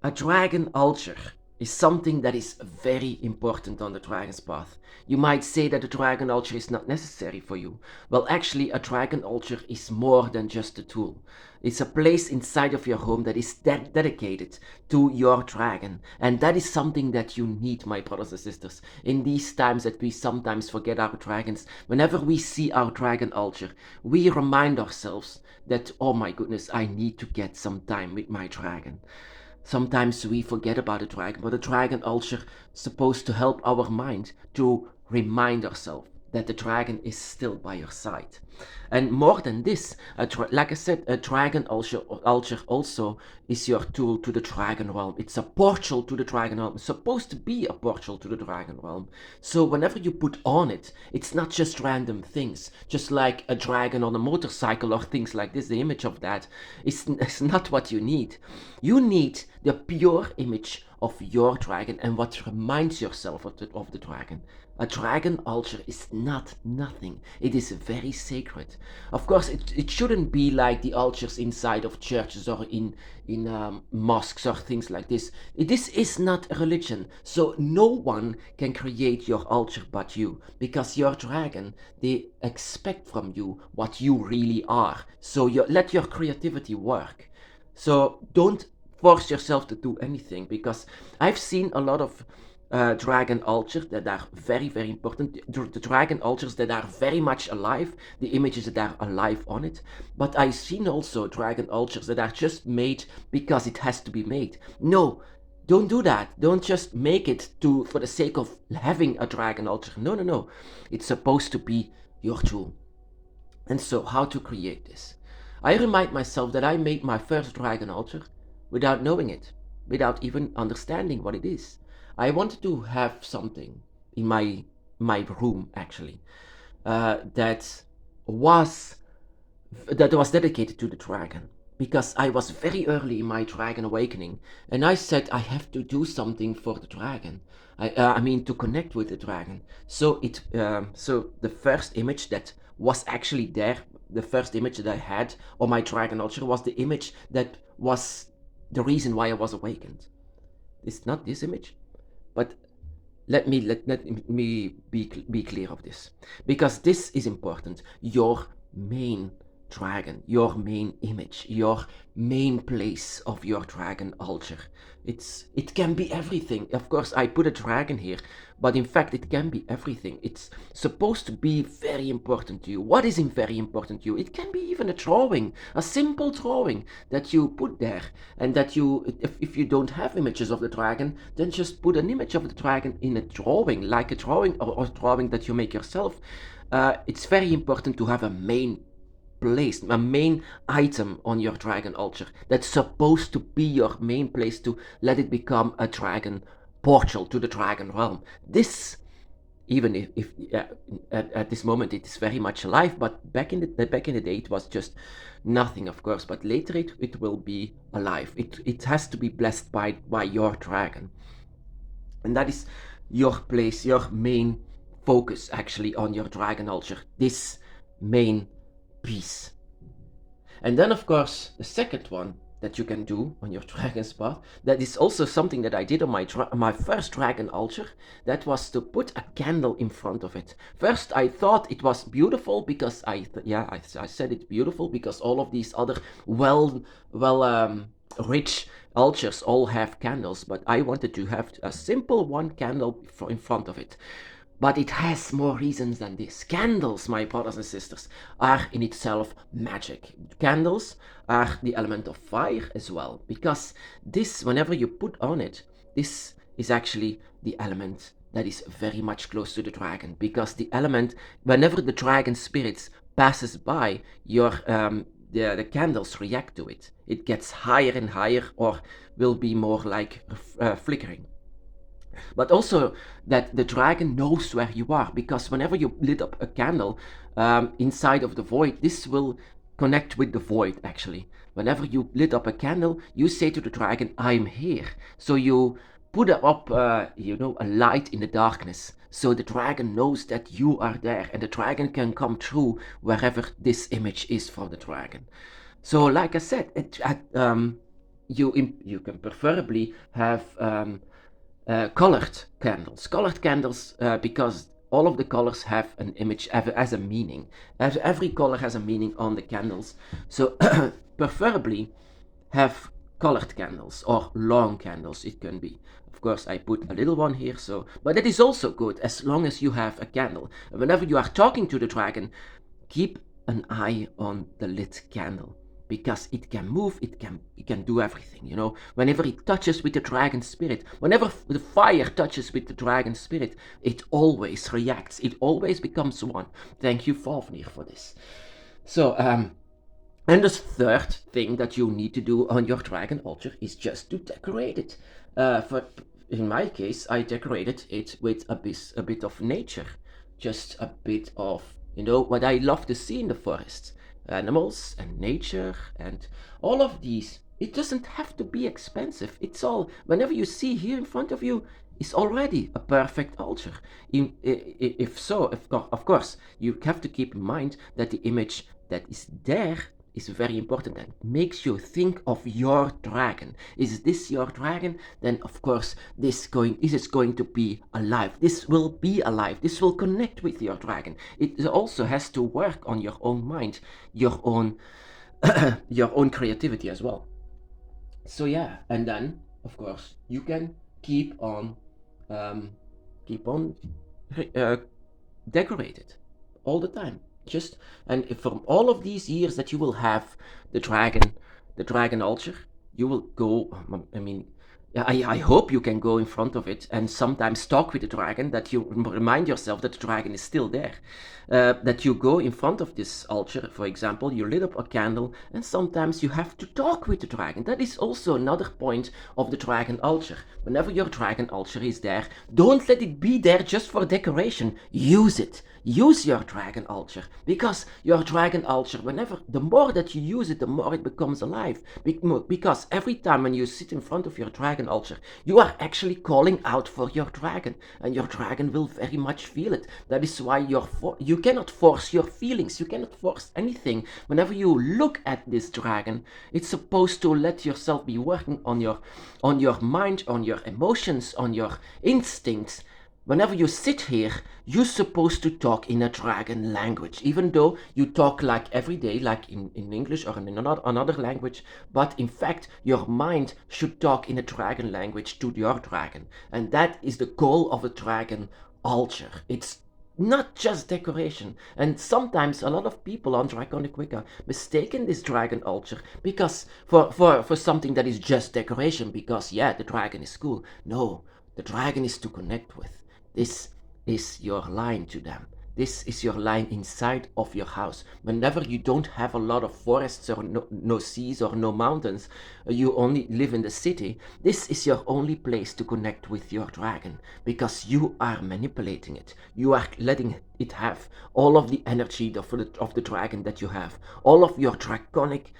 A dragon altar is something that is very important on the dragon's path. You might say that a dragon altar is not necessary for you. Well, actually, a dragon altar is more than just a tool. It's a place inside of your home that is dedicated to your dragon. And that is something that you need, my brothers and sisters. In these times that we sometimes forget our dragons, whenever we see our dragon altar, we remind ourselves that, oh my goodness, I need to get some time with my dragon. Sometimes we forget about a dragon, but a dragon altar is supposed to help our mind to remind ourselves that the dragon is still by your side. And more than this, like I said, a dragon altar also is your tool to the dragon realm. It's a portal to the dragon realm. It's supposed to be a portal to the dragon realm. So whenever you put on it, it's not just random things, just like a dragon on a motorcycle or things like this. The image of that is not what you need. You need the pure image of your dragon and what reminds yourself of the dragon. A dragon altar is not nothing. It is very sacred. Of course, it shouldn't be like the altars inside of churches or in mosques or things like this. This is not a religion, so no one can create your altar but you, because your dragon, they expect from you what you really are. So let your creativity work. So don't force yourself to do anything, because I've seen a lot of dragon altars that are very, very important. The dragon altars that are very much alive, the images that are alive on it. But I've seen also dragon altars that are just made because it has to be made. No, don't do that. Don't just make it for the sake of having a dragon altar. No, no, no. It's supposed to be your tool. And so, how to create this? I remind myself that I made my first dragon altar without knowing it, without even understanding what it is. I wanted to have something in my room, actually, that was dedicated to the dragon, because I was very early in my dragon awakening, and I said I have to do something for the dragon. I mean, to connect with the dragon. So the first image that was actually there, the first image that I had on my dragon altar was the image that was the reason why I was awakened. It's not this image, but let me be clear of this, because this is important. Your main dragon, your main image, your main place of your dragon altar. It can be everything. Of course, I put a dragon here, but in fact, it can be everything. It's supposed to be very important to you. What is very important to you? It can be even a drawing, a simple drawing that you put there, and that if you don't have images of the dragon, then just put an image of the dragon in a drawing, like a drawing or a drawing that you make yourself. It's very important to have a main place, a main item on your dragon altar that's supposed to be your main place to let it become a dragon portal to the dragon realm. This, even if at this moment it is very much alive, but back in the day it was just nothing, of course. But later it will be alive. It has to be blessed by your dragon, and that is your place, your main focus actually on your dragon altar. This main piece. And then, of course, the second one that you can do on your dragon's path, that is also something that I did on my first dragon altar, that was to put a candle in front of it. First, I thought it was beautiful because I said it's beautiful because all of these other rich altars all have candles, but I wanted to have a simple one candle in front of it. But it has more reasons than this. Candles, my brothers and sisters, are in itself magic. Candles are the element of fire as well, because this, whenever you put on it, this is actually the element that is very much close to the dragon, because the element, whenever the dragon spirits passes by, the candles react to it. It gets higher and higher, or will be more like flickering. But also that the dragon knows where you are, because whenever you lit up a candle inside of the void, this will connect with the void actually. Whenever you lit up a candle, you say to the dragon, I'm here. So you put up a light in the darkness, so the dragon knows that you are there, and the dragon can come through wherever this image is for the dragon. So like I said, you can preferably have colored candles. Colored candles, because all of the colors have an image, as a meaning. Every color has a meaning on the candles. So preferably have colored candles or long candles. It can be. Of course, I put a little one here, so, but it is also good as long as you have a candle. And whenever you are talking to the dragon, keep an eye on the lit candle, because it can move, it can do everything, you know. Whenever it touches with the dragon spirit, whenever the fire touches with the dragon spirit, it always reacts, it always becomes one. Thank you, Fafnir, for this. So and the third thing that you need to do on your dragon altar is just to decorate it. In my case, I decorated it with a bit of nature, just a bit of, you know, what I love to see in the forest, animals and nature and all of these. It doesn't have to be expensive. It's all, whenever you see here in front of you, is already a perfect altar. If so, of course, you have to keep in mind that the image that is there is very important and makes you think of your dragon. Is this your dragon? Then of course this is going to be alive. This will be alive. This will connect with your dragon. It also has to work on your own mind, your own your own creativity as well. So yeah, and then of course you can keep on decorated all the time. Just, and if from all of these years that you will have the dragon altar, you will go, I mean, I hope you can go in front of it and sometimes talk with the dragon, that you remind yourself that the dragon is still there. That you go in front of this altar, for example, you lit up a candle, and sometimes you have to talk with the dragon. That is also another point of the dragon altar. Whenever your dragon altar is there, don't let it be there just for decoration. Use it. Use your dragon altar, because your dragon altar, whenever, the more that you use it, the more it becomes alive. Because every time when you sit in front of your dragon altar, you are actually calling out for your dragon, and your dragon will very much feel it. That is why you cannot force your feelings, you cannot force anything. Whenever you look at this dragon, it's supposed to let yourself be working on your mind, on your emotions, on your instincts. Whenever you sit here, you're supposed to talk in a dragon language, even though you talk like every day, like in English or in another language. But in fact, your mind should talk in a dragon language to your dragon. And that is the goal of a dragon altar. It's not just decoration. And sometimes a lot of people on Draconic Wicca mistaken this dragon altar because for something that is just decoration, because yeah, the dragon is cool. No, the dragon is to connect with. This is your line to them. This is your line inside of your house. Whenever you don't have a lot of forests or no seas or no mountains, you only live in the city, this is your only place to connect with your dragon, because you are manipulating it. You are letting it have all of the energy of the dragon that you have, all of your draconic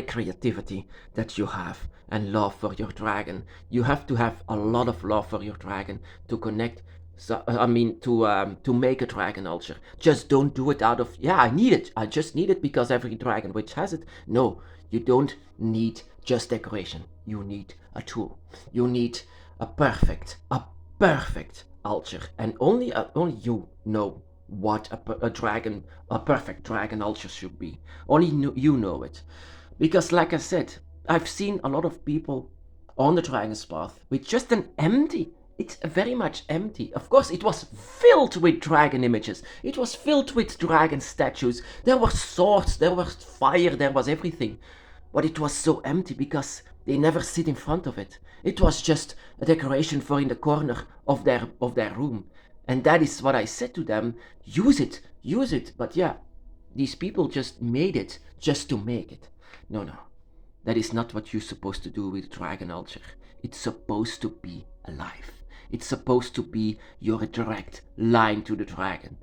creativity that you have, and love for your dragon. You have to have a lot of love for your dragon to connect. So I mean, to make a dragon altar. Just don't do it out of, yeah, I need it. I just need it because every dragon witch has it. No, you don't need just decoration. You need a tool. You need a perfect altar, and only you know what a perfect dragon altar should be. Only you know it. Because like I said, I've seen a lot of people on the dragon's path with just an empty, it's very much empty. Of course, it was filled with dragon images. It was filled with dragon statues. There were swords, there was fire, there was everything. But it was so empty because they never sit in front of it. It was just a decoration for in the corner of their room. And that is what I said to them. Use it. But yeah, these people just made it just to make it. No. That is not what you're supposed to do with dragon altar. It's supposed to be alive. It's supposed to be your direct line to the dragon.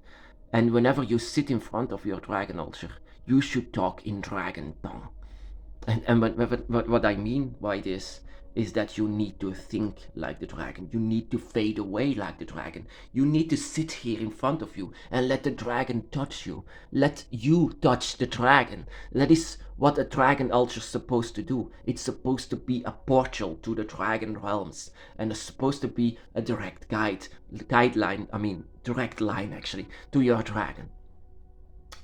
And whenever you sit in front of your dragon altar, you should talk in dragon tongue. And what I mean by this is that you need to think like the dragon. You need to fade away like the dragon. You need to sit here in front of you and let the dragon touch you. Let you touch the dragon. That is what a dragon altar is supposed to do. It's supposed to be a portal to the dragon realms, and it's supposed to be a direct direct line actually to your dragon.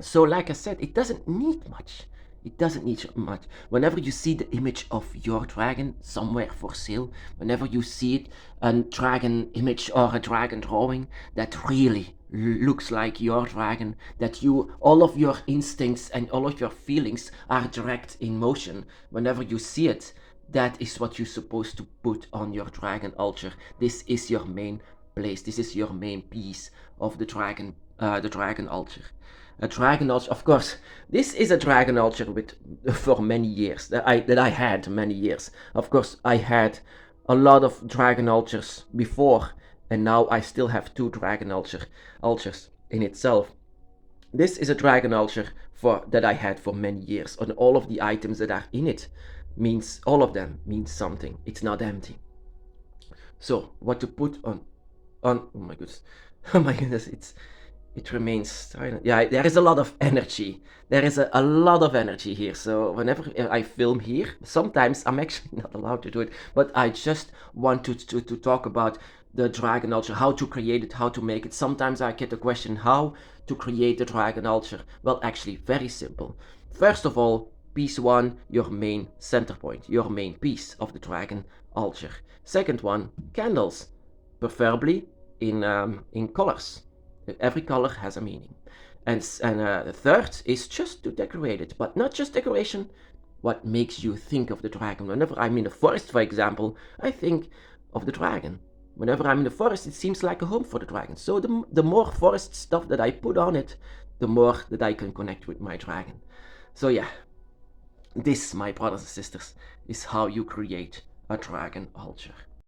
So like I said, it doesn't need much. It doesn't need much. Whenever you see the image of your dragon somewhere for sale, whenever you see it, a dragon image or a dragon drawing that really looks like your dragon, that all of your instincts and all of your feelings are direct in motion, whenever you see it, that is what you're supposed to put on your dragon altar. This is your main place. This is your main piece of the dragon altar. A dragon altar, of course. This is a dragon altar for many years that I had many years. Of course, I had a lot of dragon altars before, and now I still have 2 dragon altars in itself. This is a dragon altar that I had for many years, and all of the items that are in it all of them means something. It's not empty. So what to put on? Oh my goodness, oh my goodness, it remains silent. Yeah, there is a lot of energy. There is a lot of energy here. So whenever I film here, sometimes I'm actually not allowed to do it, but I just want to talk about the dragon altar, how to create it, how to make it. Sometimes I get the question, how to create the dragon altar? Well, actually, very simple. First of all, piece 1, your main center point, your main piece of the dragon altar. Second one, candles, preferably in colors. Every color has a meaning. And the third is just to decorate it, but not just decoration. What makes you think of the dragon? Whenever I'm in the forest, for example, I think of the dragon. Whenever I'm in the forest, it seems like a home for the dragon. So the more forest stuff that I put on it, the more that I can connect with my dragon. So yeah, this, my brothers and sisters, is how you create a dragon altar.